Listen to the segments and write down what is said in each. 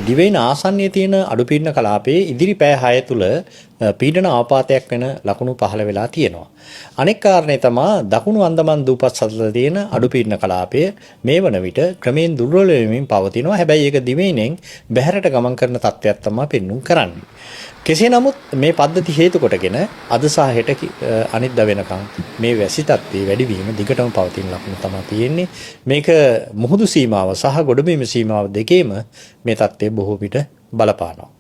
දිවයින ආසන්නයේ තියෙන අඩුපීඩන කලාපයේ ඉදිරි පැය 6 තුල පීඩන ආපాతයක් වෙන ලකුණු පහළ වෙලා තියෙනවා. අනෙක් කාරණේ තමයි දකුණු අන්දමන් දූපත් සතර තියෙන අඩුපීඩන කලාපය මේ වන විට ක්‍රමයෙන් දුර්වල වෙමින් පවතිනවා. හැබැයි ඒක දිවයිනෙන් බැහැරට ගමන් කරන තත්ත්වයක් තමයි පෙන්눔 කරන්නේ. කෙසේ නමුත් මේ පද්ධති හේතු කොටගෙන අද සහ හෙට අනිද්දා වෙනකන් මේ වැසි තත්ත්වයේ වැඩිවීම දිගටම පවතින ලක්ෂණ තමයි තියෙන්නේ. මේක මුහුදු සීමාව සහ ගොඩබිම සීමාව දෙකේම මේ තත්ත්වය බොහෝ විට බලපානවා.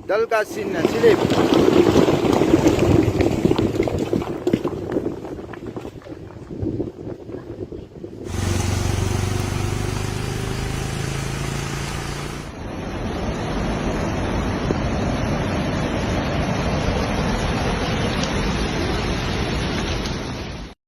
Dal Gassina, Silip.